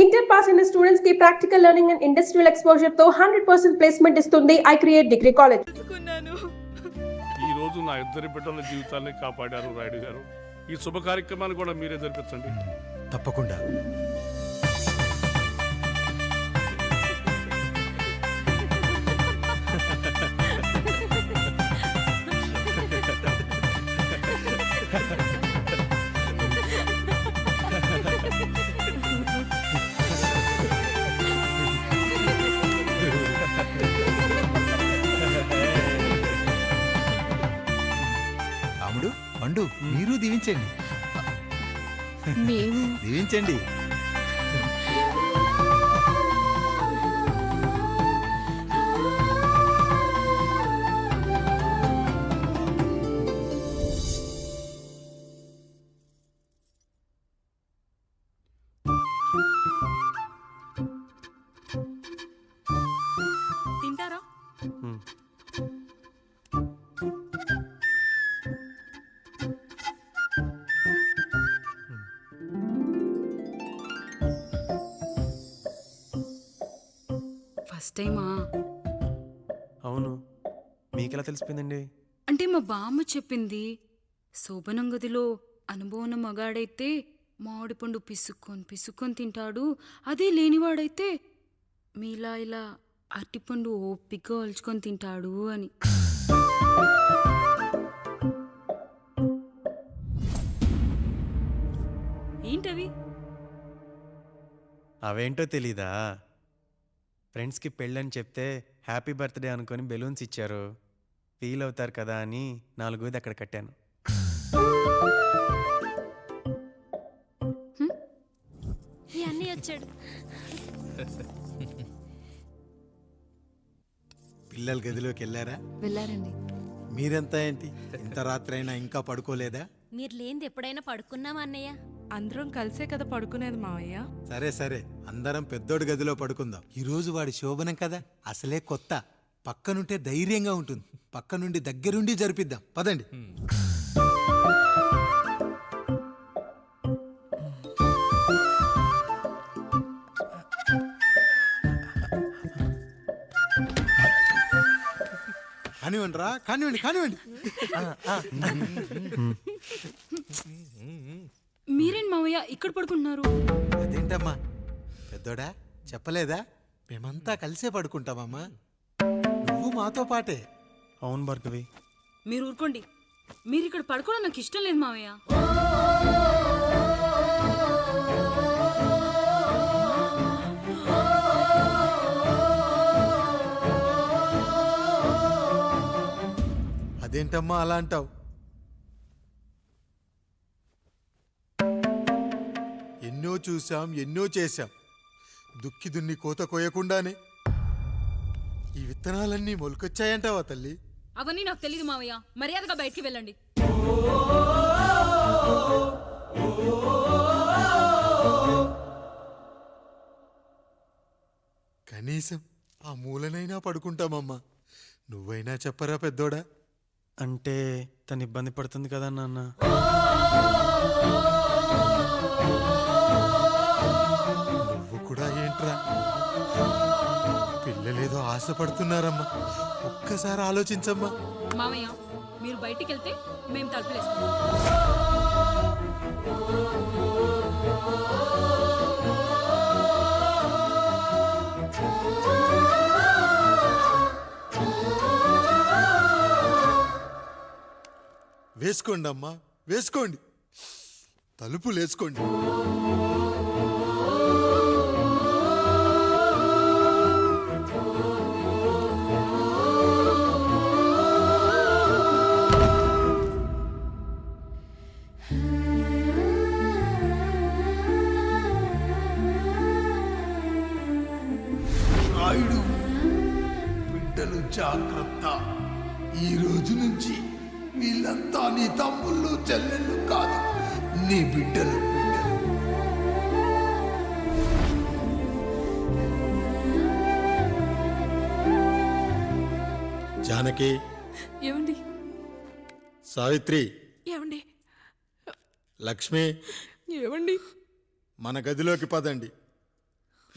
Inter pass అయిన students కి practical learning and industrial exposure తో 100% ప్లేస్మెంట్ ఇస్తుంది ఐ క్రియేట్ డిగ్రీ కాలేజ్. ఈ రోజు నా ఇద్దరి బిడ్డల జీవితాన్ని కాపాడారు రాయుడు గారు. ఈ శుభ కార్యక్రమాన్ని కూడా మీరే జరిపించండి. తప్పకుండా. రాముడు, పండు, మీరు దీవించండి. దీవించండి. తింటారా? ఫస్ట్ టైమా? అవును, మీకెలా తెలిసిపోయిందండి? అంటే మా బామ్మ చెప్పింది. శోభనం గదిలో అనుభవం మగాడైతే మామిడిపండు పిసుక్కొని తింటాడు, అదే లేనివాడైతే మీలా ఇలా అరటిపండు ఓపిగ్గా ఒలుచుకొని తింటాడు అని. ఏంటవి? అవేంటో తెలీదా? ఫ్రెండ్స్కి పెళ్ళని చెప్తే హ్యాపీ బర్త్డే అనుకొని బెలూన్స్ ఇచ్చారు. ఫీల్ అవుతారు కదా అని 4 అక్కడ కట్టాను. అన్నీ వచ్చాడు. పిల్లల గదిలోకి వెళ్ళారా? వెళ్ళారండి. మీరెంత ఏంటి ఇంత రాత్రి అయినా ఇంకా పడుకోలేదా? మీరు లేనిది ఎప్పుడైనా పడుకున్నామా అన్నయ్య? అందరం కలిసే కదా పడుకునేది మావయ్య. సరే సరే, అందరం పెద్దోడి గదిలో పడుకుందాం. ఈ రోజు వాడి శోభనం కదా, అసలే కొత్త. పక్కనుంటే ధైర్యంగా ఉంటుంది. పక్క నుండి దగ్గరుండి జరిపిద్దాం. పదండి. కానివ్వండి రా, కానివ్వండి కానివ్వండి. మీరేంటి మావయ్య ఇక్కడ పడుకుంటున్నారు? అదేంటమ్మా పెద్దోడా, చెప్పలేదా? మేమంతా కలిసే పడుకుంటామమ్మా. నువ్వు మాతో పాటే. అవును భార్గవి. మీరు ఊరుకోండి. మీరు ఇక్కడ పడుకోవడం నాకు ఇష్టం లేదు మావయ్య. అదేంటమ్మా అలా అంటావు? ఎన్నో చూశాం, ఎన్నో చేశాం. దుక్కి దున్ని కోత కోయకుండానే ఈ విత్తనాలన్నీ మొలకొచ్చాయంటావా తల్లి? అవన్నీ నాకు తెలియదు మావయ్య. మర్యాదగా బయటికి వెళ్ళండి. కనీసం ఆ మూలనైనా పడుకుంటామమ్మా. నువ్వైనా చెప్పరా పెద్దోడా? అంటే తను ఇబ్బంది పడుతుంది కదా నాన్న. నువ్వు కూడా ఏంట్రా? పిల్లలేదో ఆశపడుతున్నారమ్మా. ఒక్కసారి ఆలోచించమ్మా. మావయ్య మీరు బయటికి వెళ్తే మేము తలుపులేస్తాం. వేసుకోండి అమ్మా, వేసుకోండి. తలుపులు వేసుకోండి. రాయుడు, బిడ్డలు జాగ్రత్త. ఈ రోజు నుంచి వీళ్ళంతా నీ తమ్ముళ్ళు చెల్లెళ్ళు కాదు, నీ బిడ్డలు. జానకి, ఏమండి? సావిత్రి, ఏమండి? లక్ష్మి, ఏమండి? మన గదిలోకి పదండి.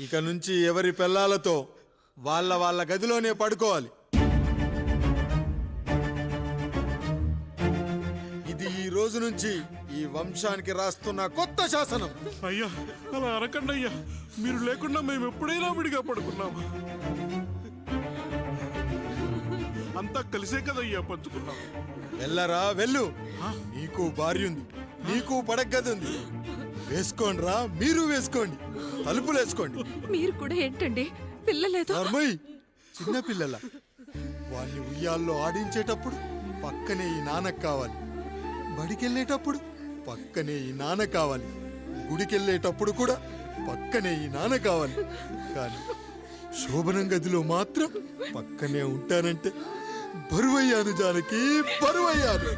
ఇక నుంచి ఎవరి పిల్లలతో వాళ్ళ గదిలోనే పడుకోవాలి. ఇది ఈ రోజు నుంచి ఈ వంశానికి రాస్తున్న కొత్త శాసనం. అయ్యా అలా అరకండి అయ్యా, మీరు లేకుండా మేము ఎప్పుడైనా విడిగా పడుకున్నాము. అంతా కలిసే కదయ్యా పంచుకున్నాం. వెళ్ళరా వెళ్ళు. నీకు భార్య ఉంది, నీకు పడగది ఉంది. వేసుకోండి రా, మీరు వేసుకోండి, తలుపులు వేసుకోండి. మీరు కూడా ఏంటండి పిల్లలేదు? నర్మయ్, చిన్న పిల్లల వాడిని ఉయ్యాల్లో ఆడించేటప్పుడు పక్కనే ఈ నాన్న కావాలి. బడికెళ్ళేటప్పుడు పక్కనే ఈ నాన్న కావాలి. గుడికెళ్ళేటప్పుడు కూడా పక్కనే ఈ నాన్న కావాలి. కానీ శోభనం గదిలో మాత్రం పక్కనే ఉంటానంటే బరువయ్యాను జానకి, బరువయ్యాను.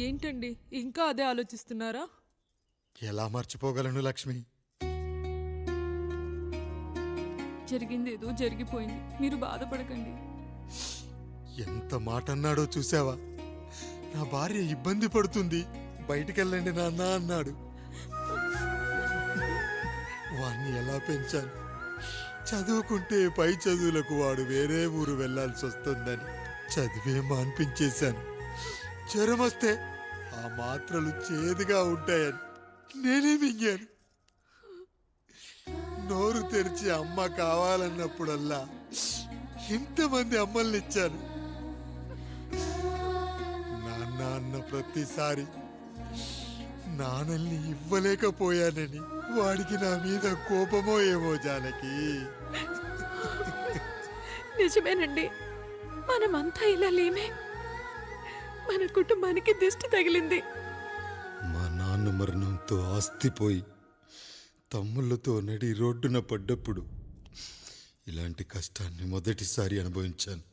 ఏంటండి ఇంకా అదే ఆలోచిస్తున్నారా? ఎలా మర్చిపోగలను లక్ష్మి? జరిగింది ఏదో జరిగిపోయింది, మీరు బాధపడకండి. ఎంత మాట అన్నాడో చూసావా? నా భార్య ఇబ్బంది పడుతుంది, బయటికెళ్ళండి నాన్న అన్నాడు. వాణ్ణి ఎలా పెంచాను? చదువుకుంటే పై చదువులకు వాడు వేరే ఊరు వెళ్లాల్సి వస్తుందని చదివే మాన్పించేశాను. జ్వరం వస్తే ఆ మాత్రలు చేదుగా ఉంటాయని నేనే మింగాను. నోరు తెరిచి అమ్మ కావాలన్నప్పుడల్లా ఎంతమంది అమ్మల్ని ఇచ్చాను. నాన్న అన్న ప్రతిసారి నాన్నల్ని ఇవ్వలేకపోయానని వాడికి నా మీద కోపమో ఏమో జానకి. నిజమేనండి, మనమంతా ఇలా లేమే. మన కుటుంబానికి దిష్టి తగిలింది. మా నాన్న మరణంతో ఆస్తిపోయి తమ్ముళ్ళతో నడి రోడ్డున పడ్డప్పుడు ఇలాంటి కష్టాన్ని మొదటిసారి అనుభవించాను.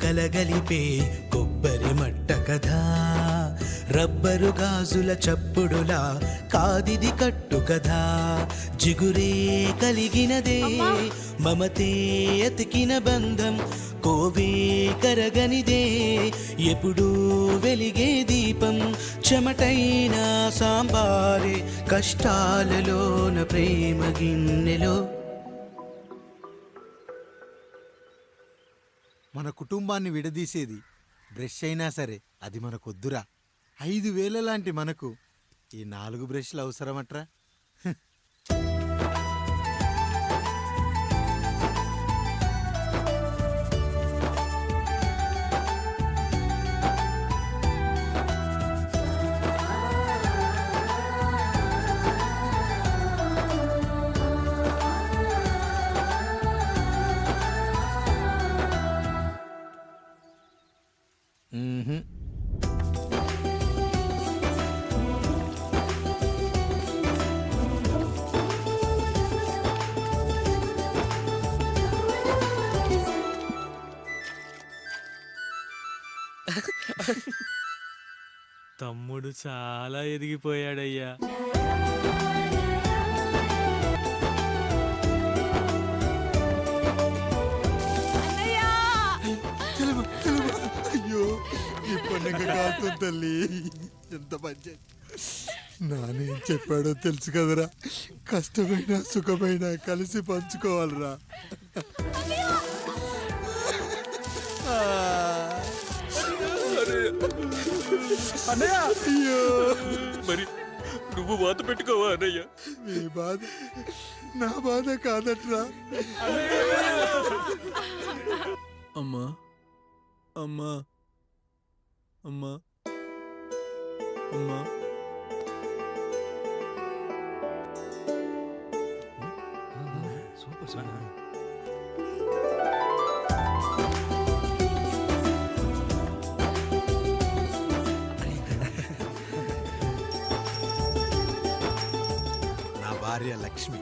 కలగలిపే కొబ్బరి మట్ట కథ, రబ్బరు గాజుల చప్పుడులా కాదిది కట్టు కథ. జిగురే కలిగినదే మమతే అతికిన బంధం, కోవే కరగనిదే ఎప్పుడూ వెలిగే దీపం. చెమటైన సాంబారే కష్టాలలోన ప్రేమ గిన్నెలో. మన కుటుంబాన్ని విడదీసేది బ్రష్ అయినా సరే అది మనకొద్దురా. 5,000 లాంటి మనకు ఈ 4 బ్రష్లు అవసరమట్రా? తమ్ముడు చాలా ఎదిగిపోయాడయ్యా. అయ్యో ఈ పండుగ కాదు తల్లి, ఎంత మంచి. నానేం చెప్పాడో తెలుసు కదరా, కష్టమైన సుఖమైన కలిసి పంచుకోవాలరా. అయ్యో మరి నువ్వు బాధ పెట్టుకోవా అన్నయ్య? మీ బాధ నా బాధ కాదట్రా. అమ్మా అమ్మా అమ్మా అమ్మా లక్ష్మి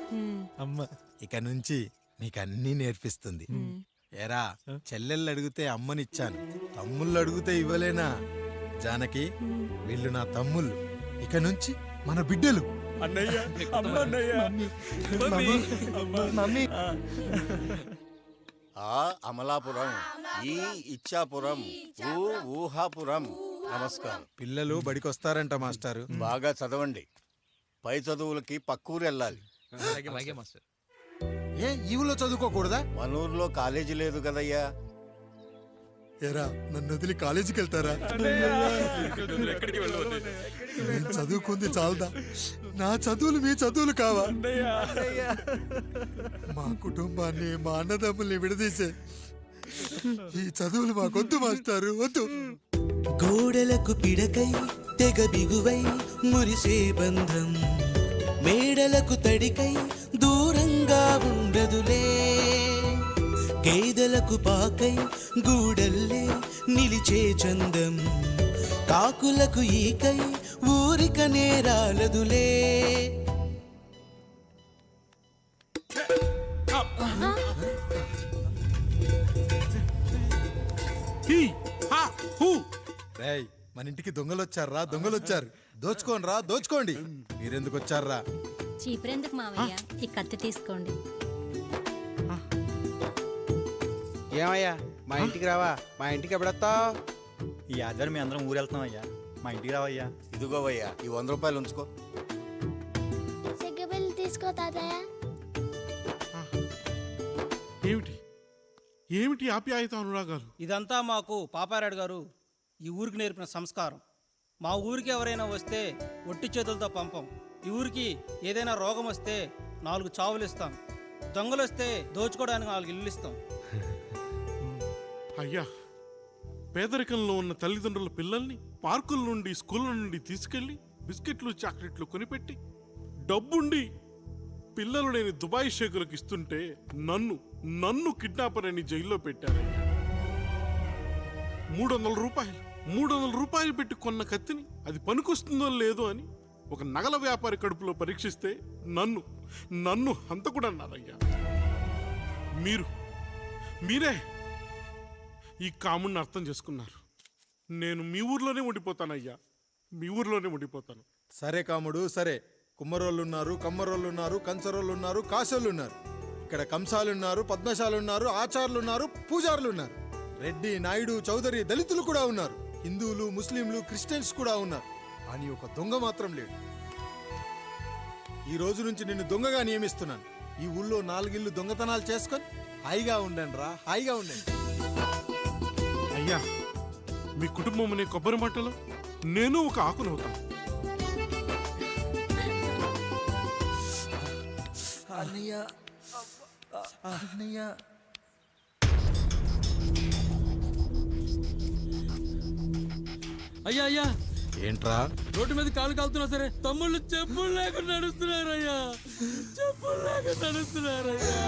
అమ్మ ఇక నుంచి మీకు అన్నీ నేర్పిస్తుంది. ఏరా చెల్లెళ్ళు అడిగితే అమ్మనిచ్చాను, తమ్ముళ్ళు అడిగితే ఇవ్వలేనా? జానకి, వీళ్ళు నా తమ్ముళ్ళు, ఇక నుంచి మన బిడ్డలు. ఆ అమలాపురం, ఈ ఇచ్చాపురం, ఊహాపురం. నమస్కారం. పిల్లలు బడికొస్తారంట మాస్టారు. బాగా చదవండి, పై చదువులకి పక్కూరు వెళ్ళాలి. ఏ ఈ ఊళ్ళో చదువుకోకూడదా? మన ఊర్లో కాలేజీ లేదు కదయ్యా. ఎరా నన్ను వదిలి కాలేజీకి వెళ్తారా? నేను చదువుకుంది చాలదా? నా చదువులు మీ చదువులు కావా? మా కుటుంబాన్ని, మా అన్నదమ్ముల్ని విడదీసే ఈ చదువులు మాకొద్దు మాస్టారు, వద్దు. గోడలకు పిడకై తెగ బిగువై మురిసే బంధం, మేడలకు తడికై దూరంగా ఉండదులే. కేదలకు పాకై గూడల్లే నిలిచే చందం, కాకులకు ఈకై ఊరిక నేరాలదులే. రేయ్, మన ఇంటికి దొంగలొచ్చారా? దొంగలొచ్చారు. దోచుకోండి రా, దోచుకోండి. మీరెందుకు వచ్చారా? చీపురెందుకు మావయ్య, ఈ కత్తి తీసుకోండి. ఏమయ్యా, మా ఇంటికి రావా? మా ఇంటికి ఎప్పుడొస్తావు? ఈ ఆదివారం మీ అందరం ఊరు వెళ్తున్నాం అయ్యా, మా ఇంటికి రావయ్యా. ఇదిగోవయ్యా, ఈ 100 రూపాయలు ఉంచుకో. తీసుకో తాతయ్య. ఏమిటి ఏమిటి ఆప్యాయత అనురాగాలు? ఇదంతా మాకు పాపారాయుడు గారు ఈ ఊరికి నేర్పిన సంస్కారం. మా ఊరికి ఎవరైనా వస్తే ఒట్టి చేతులతో పంపం. ఈ ఊరికి ఏదైనా రోగం వస్తే 4 చావులు ఇస్తాం. దొంగలు వస్తే దోచుకోవడానికి 4 ఇల్లు ఇస్తాం. అయ్యా, పేదరికంలో ఉన్న తల్లిదండ్రుల పిల్లల్ని పార్కుల నుండి, స్కూళ్ళ నుండి తీసుకెళ్లి బిస్కెట్లు, చాక్లెట్లు కొనిపెట్టి, డబ్బుండి పిల్లలు లేని దుబాయ్ షేకులకు ఇస్తుంటే నన్ను కిడ్నాపర్ అని జైల్లో పెట్టారయ్యా. 300 రూపాయలు పెట్టి కొన్న కత్తిని అది పనికొస్తుందో లేదో అని ఒక నగల వ్యాపారి కడుపులో పరీక్షిస్తే నన్ను హంతకుడు అన్నారయ్యా. మీరే ఈ కాముడిని అర్థం చేసుకున్నారు. నేను మీ ఊర్లోనే ఉండిపోతానయ్యా, మీ ఊర్లోనే ఉండిపోతాను. సరే కాముడు, సరే. కుమ్మరోళ్ళున్నారు, కమ్మరోళ్ళున్నారు, కంచరోళ్ళున్నారు, కాశోళ్ళున్నారు. ఇక్కడ కంసాలున్నారు, పద్మశాలున్నారు, ఆచార్యులున్నారు, పూజారులున్నారు. రెడ్డి, నాయుడు, చౌదరి, దళితులు కూడా ఉన్నారు. హిందువులు, ముస్లింలు, క్రిస్టియన్స్ కూడా ఉన్నారు. కానీ ఒక దొంగ మాత్రం లేడు. ఈ రోజు నుంచి నిన్ను దొంగగా నియమిస్తున్నాను. ఈ ఊళ్ళో 4 ఇళ్ళు దొంగతనాలు చేసుకొని హాయిగా ఉండండి రా, హాయిగా ఉండండి. అయ్యా, మీ కుటుంబం అనే కొబ్బరి మంటలో నేను ఒక ఆకునవుతాను. అయ్యా అయ్యా, ఏంట్రా? రోడ్డు మీద కాలు కాలుతున్నా సరే తమ్ముళ్ళు చెప్పులు లేకుండా నడుస్తున్నారయ్యా, చెప్పులు లేకుండా నడుస్తున్నారయ్యా.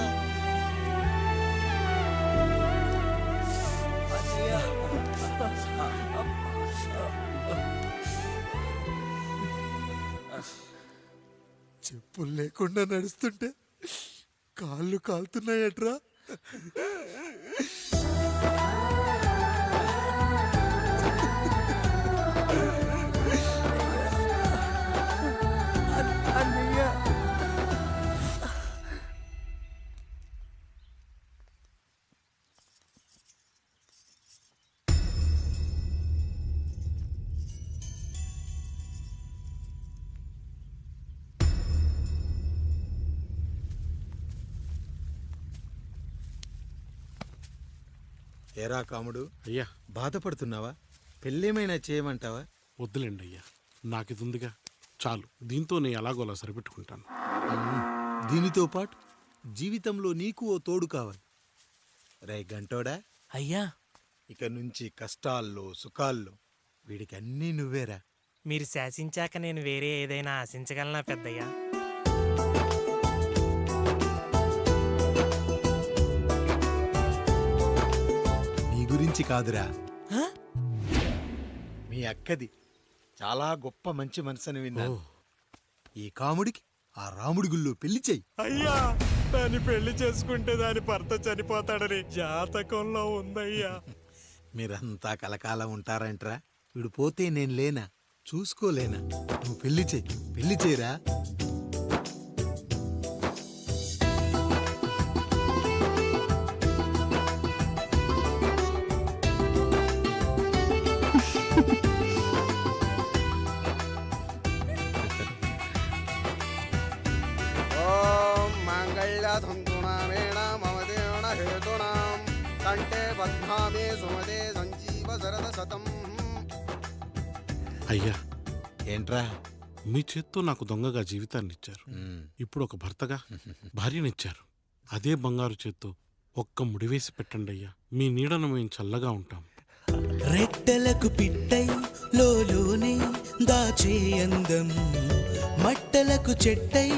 చెప్పులు లేకుండా నడుస్తుంటే కాళ్ళు కాలుతున్నాయట్రా. ఏరా కాముడు, అయ్యా, బాధపడుతున్నావా? పెళ్ళేమైనా చేయమంటావా? వద్దులేండి అయ్యా, నాకు ఇది ఉందిగా చాలు. దీంతో నేను ఎలాగోలా సరిపెట్టుకుంటాను. దీనితో పాటు జీవితంలో నీకు ఓ తోడు కావాలి. రే గంటోడా, అయ్యా, ఇక నుంచి కష్టాల్లో, సుఖాల్లో వీడికి అన్నీ నువ్వేరా. మీరు శాసించాక నేను వేరే ఏదైనా ఆశించగలనా పెద్దయ్యా? నీ గురించి కాదురా, మీ అక్కది. చాలా గొప్ప మంచి మనసుని విన్నాను. ఈ కాముడికి ఆ రాముడి గుళ్ళో పెళ్లి చెయ్యి. అయ్యా దాన్ని పెళ్లి చేసుకుంటే దాని భర్త చనిపోతాడని జాతకంలో ఉందయ్యా. మీరంతా కలకాలం ఉంటారంట్రా. వీడు పోతే నేను లేనా, చూసుకోలేనా? నువ్వు పెళ్లి చెయ్యి, పెళ్లి చేయరా. ఓం మంగళధంతునామేణ మమ దేవన హేతునాం కంఠే పద్మామే సుమదే సంజీవ శరద శతం. అయ్యా ఏంట్రా? మీ చేత్తో నాకు దొంగగా జీవితాన్ని ఇచ్చారు. ఇప్పుడు ఒక భర్తగా భార్యనిచ్చారు. అదే బంగారు చేత్తో ఒక్క ముడివేసి పెట్టండి అయ్యా. మీ నీడను మేము చల్లగా ఉంటాం. రెట్టలకు పిట్టై లోలోనే దాచే అందం, మట్టలకు చెట్టై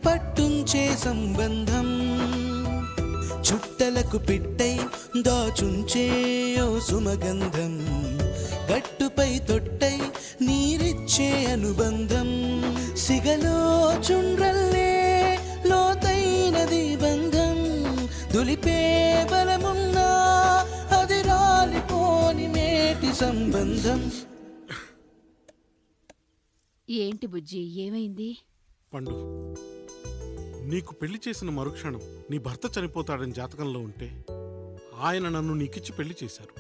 పట్టుంచే సంబంధం, చుట్టలకు పిట్టై దాచుంచే ఓ సుమగంధం, గట్టుపై తొట్టై నీరిచ్చే అనుబంధం, సిగలో చుండ్రల్లే లోతైనది బంధం, దులిపే బలమున్నా అది రాలిపోని మేటి సంబంధం. ఏంటి బుజ్జి, ఏమైంది? పండు, నీకు పెళ్లి చేసిన మరుక్షణం నీ భర్త చనిపోతాడని జాతకంలో ఉంటే ఆయన నన్ను నీకిచ్చి పెళ్లి చేశారు.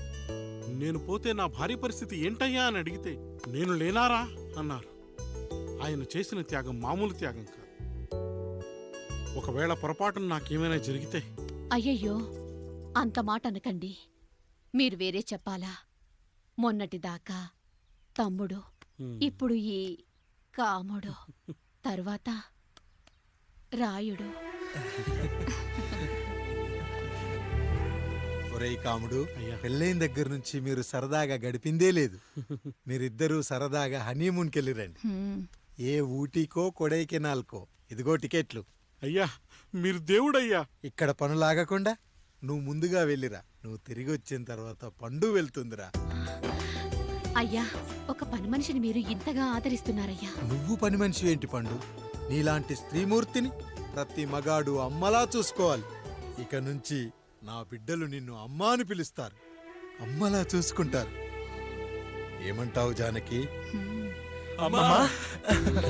నేను పోతే నా భార్య పరిస్థితి ఏంటయ్యా అని అడిగితే నేను లేనారా అన్నారు. ఆయన చేసిన త్యాగం మామూలు త్యాగం కాదు. ఒకవేళ పొరపాటున నాకేమైనా జరిగితే? అయ్యయ్యో, అంత మాట అనకండి. మీరు వేరే చెప్పాలా? మొన్నటిదాకా తమ్ముడు, ఇప్పుడు ఈ కాముడు, తర్వాత రాయుడు. ఒరేయ్ కాముడు, పెళ్ళైన దగ్గర నుంచి మీరు సరదాగా గడిపిందే లేదు. మీరిద్దరూ సరదాగా హనీమూన్కి వెళ్ళిరండి. ఏ ఊటీకో కొడైకెనాల్కో. ఇదిగో టికెట్లు. అయ్యా మీరు దేవుడయ్యా. ఇక్కడ పనులాగకుండా నువ్వు ముందుగా వెళ్ళిరా. నువ్వు తిరిగి వచ్చిన తర్వాత పండు వెళ్తుందిరా. అయ్యా, ఒక పని మనిషిని మీరు ఇంతగా ఆదరిస్తున్నారయ్యా. నువ్వు పని మనిషి ఏంటి పండు? నీలాంటి స్త్రీమూర్తిని ప్రతి మగాడు అమ్మలా చూసుకోవాలి. ఇక నుంచి నా బిడ్డలు నిన్ను అమ్మా అని పిలుస్తారు, అమ్మలా చూసుకుంటారు. ఏమంటావు జానకి?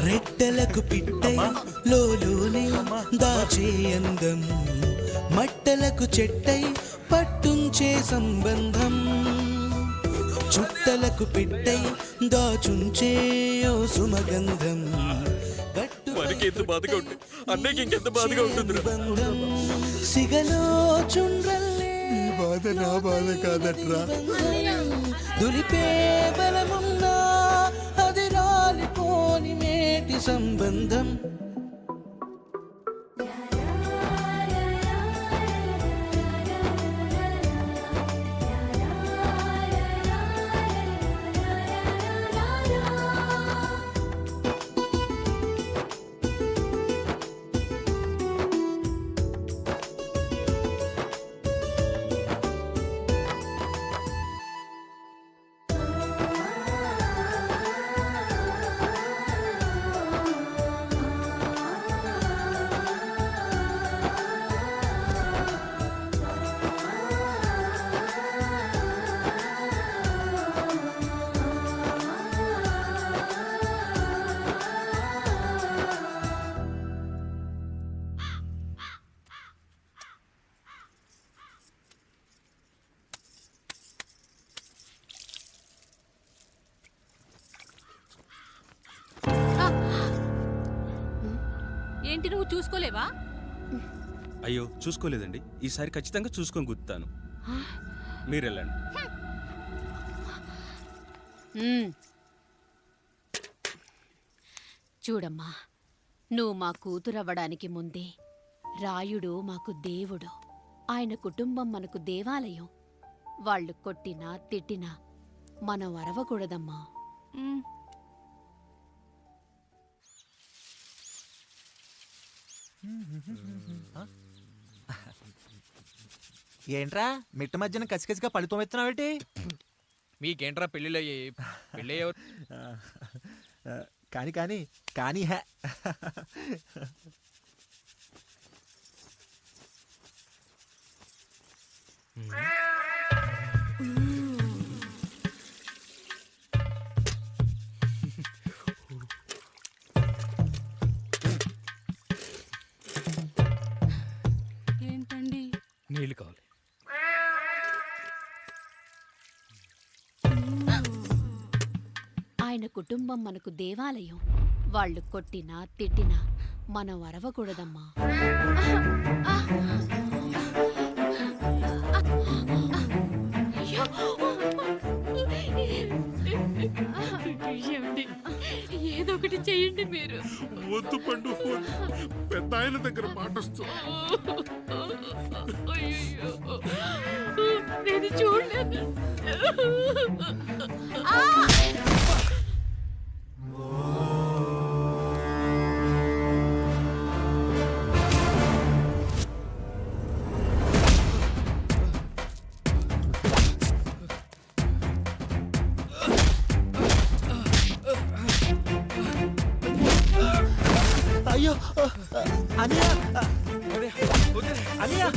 రెట్టలకు పిట్టై లోలోనే దాచే అందం, మట్టలకు చెట్టై పట్టుంచే సంబంధం, చుట్టలకు పిట్టై దాచుంచే ఓ సుమగంధం, ఎంత బాధగా ఉంటుంది అన్నయ్యకి ఇంకెంత బాధగా ఉంటుంది. సిగలో చుండ్రల్లే ఈ బాధ నా బాధ కాదట్రా. దులిపే బలమున్నా అది రాలిపోని మేటి సంబంధం. ఏంటి, నువ్వు చూసుకోలేవా? అయ్యో చూసుకోలేదండి. ఈసారి ఖచ్చితంగా చూసుకొని గుర్తాను. మీరు వెళ్ళండి. చూడమ్మా, నువ్వు మా కూతురవ్వడానికి ముందే రాయుడు మాకు దేవుడు. ఆయన కుటుంబం మనకు దేవాలయం. వాళ్ళు కొట్టినా తిట్టినా మనం అరవకూడదమ్మా. ఏంట్రా మిట్ట మధ్యన కసికసిగా పడితోమెత్తున్నావేటి? మీకేంట్రా పెళ్ళిళ్ళు అయ్యాయి? పెళ్ళి కానీ కానీ కానీ హే ఏంటండి? నీళ్ళు కావాలి. ఆయన కుటుంబం మనకు దేవాలయం. వాళ్ళు కొట్టినా తిట్టినా మనం అరవకూడదమ్మా. ఏదో ఒకటి చెయ్యండి మీరు. వద్దు పండు, పెద్ద ఆయన దగ్గర మాటొస్తుంది. నేను చూడలేదు. అయ్యో అనియా అనియా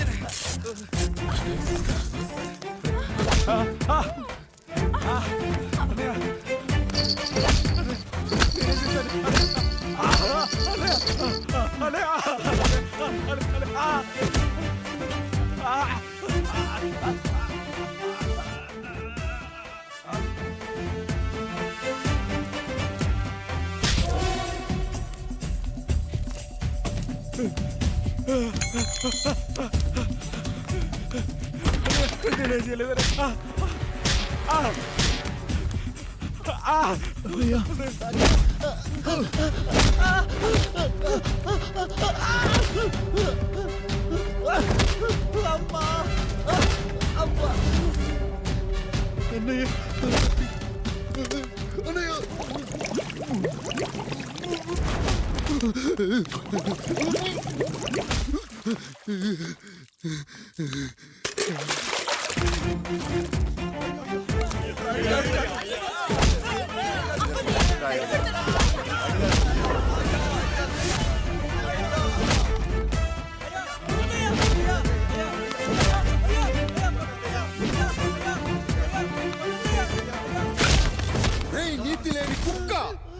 నీతి లేని కుక్క,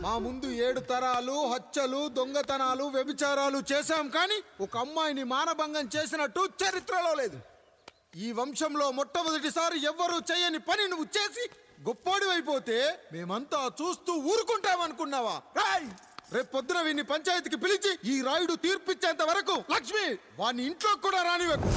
మా ముందు 7 తరాలు హత్యలు, దొంగతనాలు, వ్యభిచారాలు చేశాం, కానీ ఒక అమ్మాయిని మానభంగం చేసినట్టు చరిత్రలో లేదు. ఈ వంశంలో మొట్టమొదటిసారి ఎవ్వరూ చేయని పని నువ్వు చేసి గొప్పోడివైపోతే మేమంతా చూస్తూ ఊరుకుంటామనుకున్నావా? రేపు పొద్దున వీడిని పంచాయతీకి పిలిచి ఈ రాయుడు తీర్పిచ్చేంత వరకు లక్ష్మి వాడిని ఇంట్లో కూడా రానివ్వకు.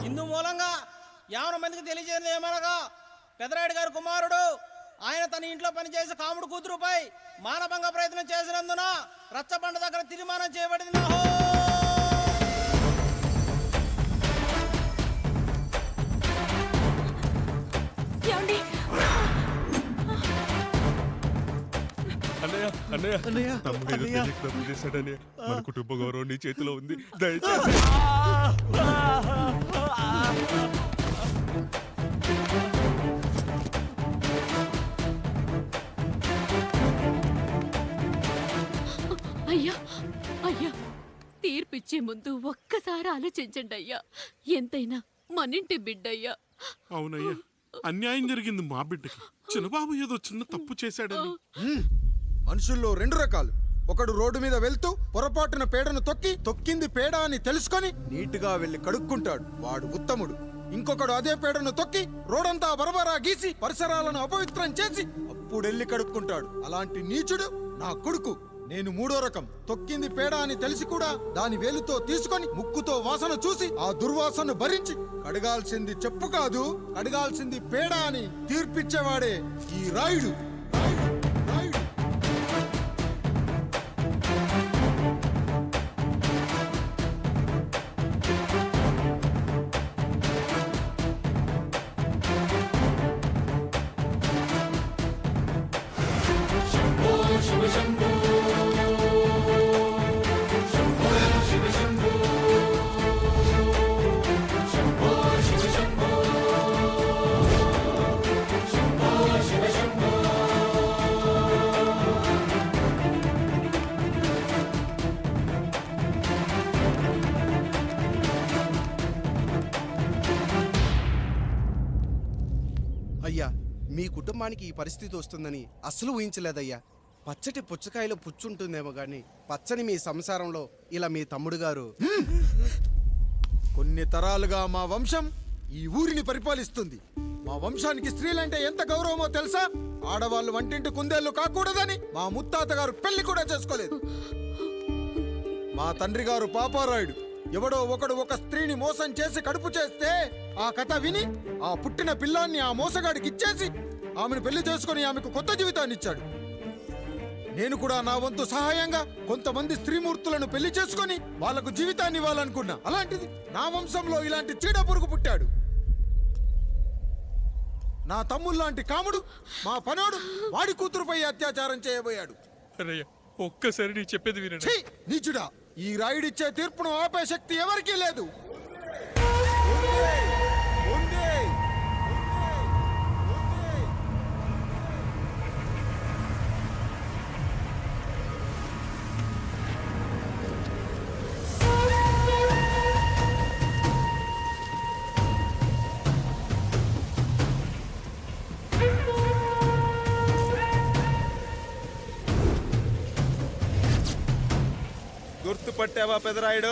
ఇందు మూలంగా 50 మందికి తెలియజేయడం ఏమనగా, పెదరాయుడు గారి కుమారుడు ఆయన తన ఇంట్లో పనిచేసే కాముడు కూతురుపై మానభంగ ప్రయత్నం చేసినందున రచ్చబండ దగ్గర తీర్మానం చేయబడింది. అన్నయ్య అన్నయ్య అన్నయ్య తమ్ముడు ఏదో తెలియక తప్పు చేశాడన్నయ్య. మన కుటుంబ గౌరవం నీ చేతిలో ఉంది, దయచేసి. అయ్యా అయ్యా, తీర్పిచ్చే ముందు ఒక్కసారి ఆలోచించండి అయ్యా. ఎంతైనా మనింటి బిడ్డయ్యా. అవునయ్యా, అన్యాయం జరిగింది మా బిడ్డకి. చిన్నబాబు ఏదో చిన్న తప్పు చేశాడని. మనుషుల్లో 2 రకాలు. ఒకడు రోడ్డు మీద వెళ్తూ పొరపాటున పేడను తొక్కింది పేడ అని తెలుసుకొని నీటుగా వెళ్లి కడుక్కుంటాడు, వాడు ఉత్తముడు. ఇంకొకడు అదే పేడను తొక్కి రోడంతా బరబరా గీసి పరిసరాలను అపవిత్రం చేసి అప్పుడెళ్ళి కడుక్కుంటాడు. అలాంటి నీచుడు నా కొడుకు. నేను 3వ రకం. తొక్కింది పేడ అని తెలిసి కూడా దాని వేలుతో తీసుకొని ముక్కుతో వాసన చూసి ఆ దుర్వాసన భరించి కడగాల్సింది చెప్పు కాదు, కడగాల్సింది పేడ అని తీర్పిచ్చేవాడే ఈ రాయుడు. శంభో శివ శంభో మీ కుటుంబానికి ఈ పరిస్థితి వస్తుందని అస్సలు ఊహించలేదయ్యా. పచ్చటి పుచ్చకాయలో పుచ్చుంటుందేమో గాని పచ్చని మీ సంసారంలో ఇలా మీ తమ్ముడు గారు కొన్ని తరాలుగా మా వంశం ఈ ఊరిని పరిపాలిస్తుంది. మా వంశానికి స్త్రీలంటే ఎంత గౌరవమో తెలుసా? ఆడవాళ్ళు వంటింటి కుందేళ్లు కాకూడదని మా ముత్తాత గారు పెళ్లి కూడా చేసుకోలేదు. మా తండ్రి గారు పాపారాయుడు ఎవడో ఒకడు ఒక స్త్రీని మోసం చేసి కడుపు చేస్తే ఆ కథ విని ఆ పుట్టిన పిల్లాన్ని ఆ మోసగాడికి ఇచ్చేసి ఆమెను పెళ్లి చేసుకుని ఆమెకు కొత్త జీవితాన్ని ఇచ్చాడు. నేను కూడా నా వంతు సహాయంగా కొంతమంది స్త్రీమూర్తులను పెళ్లి చేసుకుని వాళ్లకు జీవితాన్ని ఇవ్వాలనుకున్నా. అలాంటిది నా వంశంలో ఇలాంటి చీడ పురుగు పుట్టాడు. నా తమ్ముళ్ళలాంటి కాముడు మా పనోడు వాడి కూతురుపై అత్యాచారం చేయబోయాడు. ఒక్కసారి నీ చెప్పేది వినండి. ఛీ! నీచుడా, ఈ రాయుడిచ్చే తీర్పును ఆపే శక్తి ఎవరికీ లేదు. గుర్తుపట్టావా పెదరాయుడు?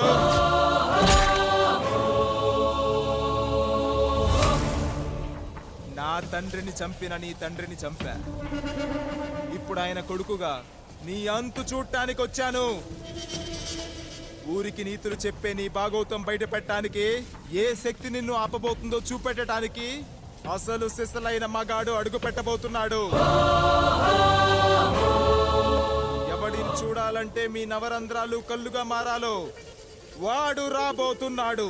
నా తండ్రిని చంపిన నీ తండ్రిని చంపా. ఇప్పుడు ఆయన కొడుకుగా నీ అంతు చూడటానికి వచ్చాను. ఊరికి నీతులు చెప్పే నీ భాగవతం బయట పెట్టడానికి ఏ శక్తి నిన్ను ఆపబోతుందో చూపెట్టడానికి అసలు సిసలైన మగాడు అడుగు పెట్టబోతున్నాడు. ఎవడిని చూడాలంటే మీ నవరంధ్రాలు కళ్ళుగా మారాలో వాడు రాబోతున్నాడు.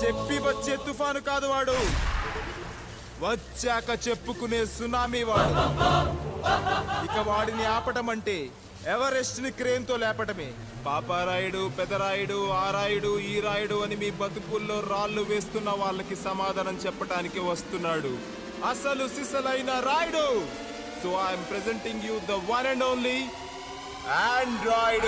చెప్పి వచ్చే తుఫాను కాదు వాడు, వచ్చాక చెప్పుకునే సునామీ వాడు. ఇక వాడిని ఆపటం అంటే ఎవరెస్ట్ ని క్రేన్ తో లేపటమే. పాపారాయుడు, పెదరాయుడు, ఆ రాయుడు, ఈ రాయుడు అని మీ బతుకుల్లో రాళ్లు వేస్తున్న వాళ్ళకి సమాధానం చెప్పటానికి వస్తున్నాడు అసలు సిసలైన Rayudu. So I am presenting you the one and only Android.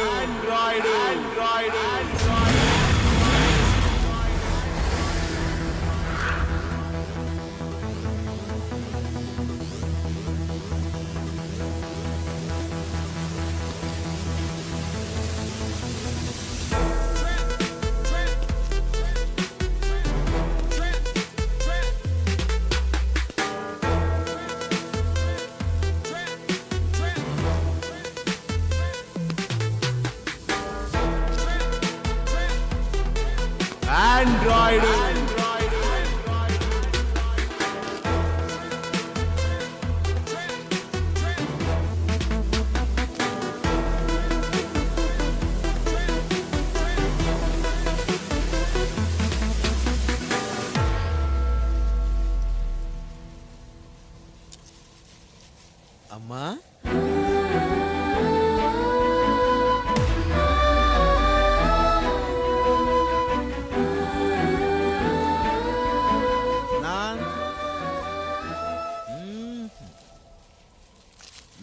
అమ్మా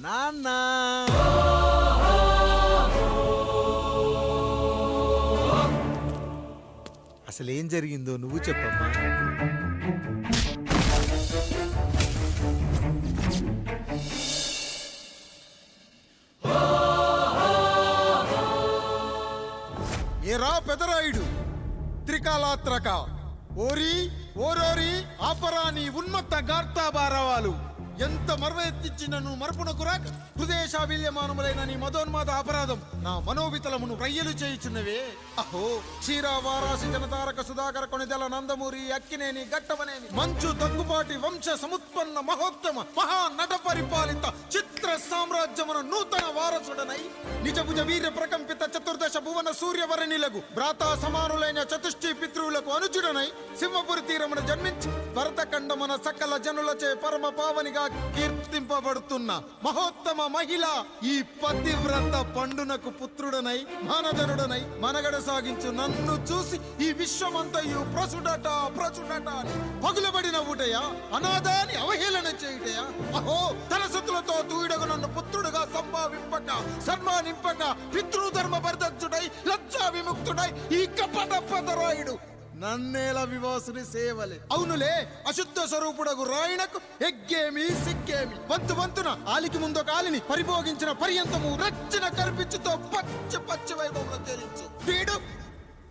నాన్న అసలేం జరిగిందో నువ్వు చెప్పమ్మా. ఏరా పెదరాయుడు, త్రికాలాత్రక ఓరి ఓరోరి ఆపరాని ఉన్మత్త గార్తాబారవాలు ఎంత మర్వెత్తిచ్చినను మరపునకు రాక హృదయశావిల్యమానములైన నీ మదోన్మాద అపరాధం నా మనోవితలమును రయ్యలు చేయుచున్నవే. అహో క్షీర వారాసి జనతారక సుధాకర కొనిదెల నందమూరి అక్కినేని గట్టవనేని మంచు దగ్గుపాటి వంశ సముత్పన్న మహోత్తమ మహా నట పరిపాలిత చిత్ర సామ్రాజ్యమున నూతన వారసుడనై నిజభుజ వీర్య ప్రకంపిత చతుర్దశ భువన సూర్యవరణిలకు భ్రాతా సమానులైన చతుష్టి పితృవులకు అనుచుడనై సింహపురి తీరమున జన్మించి భరతఖండమున సకల జనులచే పరమ పావనిగా కీర్తింపబడుతున్న మహోత్తమ మహిళ ఈ పతివ్రత పండునకు పుత్రుడనై మానధనుడనై మనగడ సాగించు నన్ను చూసి ఈ విశ్వమంతయు ప్రసుడట అని పగులబడిన ఊటయా, అనాథాన్ని అవహేళన చేయుటయా. అహో తన సతులతో తూయిడగు నన్ను పుత్రుడుగా సంభావింపక సన్మానింపక పితృధర్మ పరిదక్షుడై లజ్జా విముక్తుడై ఈ కపట పెదరాయుడు నన్నేల వివాసుని సేవలే. అవునులే, అశుద్ధ స్వరూపుడగు రాయణకు ఎగ్గేమి సిగ్గేమి. వంతున ఆలికి ముందు కాలిని పరిభోగించిన పర్యంతము రచ్చన కర్పించుతో పచ్చ వైభవంలో తేలించు. వీడు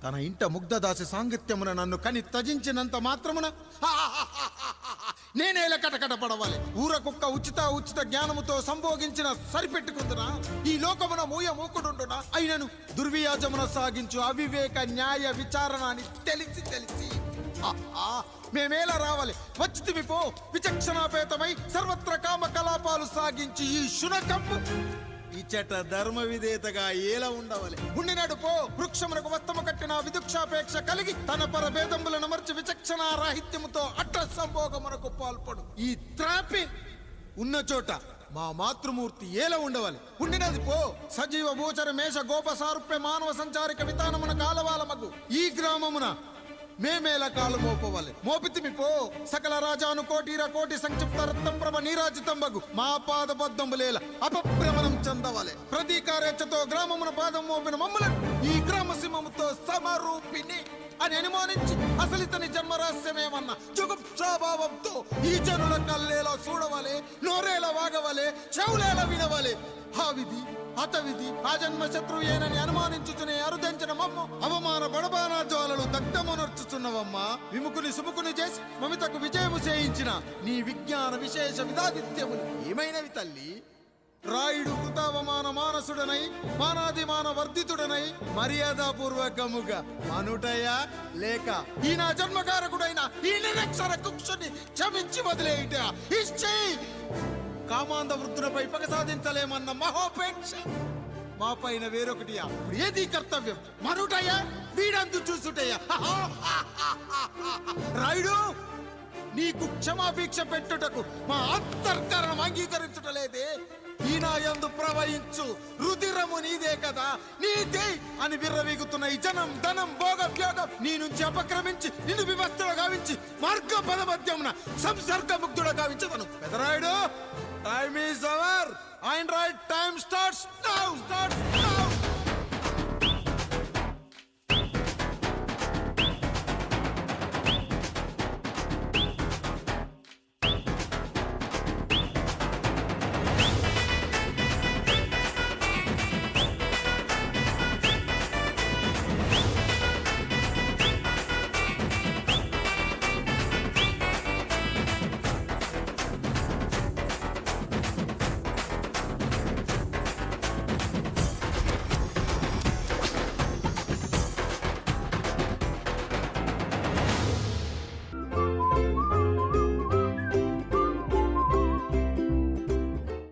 తన ఇంట ముగ్ధదాసి సాంగత్యమున నన్ను కని త్యజించినంత మాత్రమున నేనేలా కటకట పడవాలి. ఊర కుక్క ఉచిత జ్ఞానముతో సంభోగించిన సరిపెట్టుకుందునా? ఈ లోకమున మూకుడుండునా? అయినను దుర్వ్యాజమున సాగించు అవివేక న్యాయ విచారణ అని తెలిసి మేమేలా రావాలి? వచ్చితివి పో, విచక్షణాపేతమై సర్వత్ర కామ కలాపాలు సాగించి ఈ శునకంపు ఇచ్చట ధర్మ విధేతగా ఏలా ఉండవాలి? ఉండినాడు పో, వృక్షమునకు వస్తము కట్టిన విదుక్షాపేక్ష కలిగి తన పరభేదములను మర్చి విచక్షణ రాహిత్యముతో అట్ట సంభోగమునకు పాల్పడు. ఈ త్రాపి ఉన్న చోట మా మాతృమూర్తి ఏలా ఉండవాలి? ఉండినది పో, సజీవ భూచర మేష గోప సారూప్య మానవ సంచారిక విధానమున కాలవాలమగు ఈ గ్రామమున మేమేలా కాలు మోపవాలి? మోపితిమి పో, సకల రాజాను కోటి సంక్షిప్త రత్నం ప్రభ నీరాజితంబగు మా పాద బద్దములేల అపభ్రమణం చెందవాలి. ప్రతీకారేచ్ఛతో గ్రామమున పాదం మోపిన మమ్మలను ఈ గ్రామ సింహముతో సమరూపిణి అని అనుమానించి అసలితని జన్మరహస్యమేమన్నా జుగుప్సాభావంతో ఈ జనుల కల్లేలా చూడవాలి, నోరేలా వాగవాలి, చెవులేలా వినవాలి. ఆ విధి హతవిధి ఆ జన్మ శత్రుయేనని అనుమానించుచునే అరుదించిన మమ్మ అవమాన బడబానా జ్వాలలు దగ్ధమునర్చుచున్నవమ్మా. విముకుని సుముకుని చేసి మమితకు విజయము చేయించిన నీ విజ్ఞాన విశేష విధాదిత్యములు ఏమైనవి తల్లి? రాయుడు కృతావమాన మానసుడనై మానాదిమాన వర్ధితుడనై మర్యాదాపూర్వకముగా మనుటయా లేక ఈ నా జన్మకారకుడైన ఈ నిరక్షర కుక్షుని క్షమించి వదిలేయుట ఇచ్చే కామాంధ వృద్ధులపై పగ సాధించలేమన్న మహోపేక్ష మా పైన వేరొకటి. ఇప్పుడు ఏది కర్తవ్యం? మనుటయ్యా వీడందు చూసుటయ్యా? రాయుడు, నీకు క్షమాభిక్ష పెట్టుటకు మా అంతర్కరణం అంగీకరించుటలేదే. ఈనాయందు ప్రవహించు రుధిరము నీదే కదా, నీదే అని విర్రవీగుతున్న ఈ జనం ధనం భోగం నీ నుంచి అపక్రమించి నిన్ను వివస్థగా గావించి మార్గ పదమధ్యమున సంసర్గముగ్ధుడ గావించదను. Pedarayudu, time is over and right time starts now.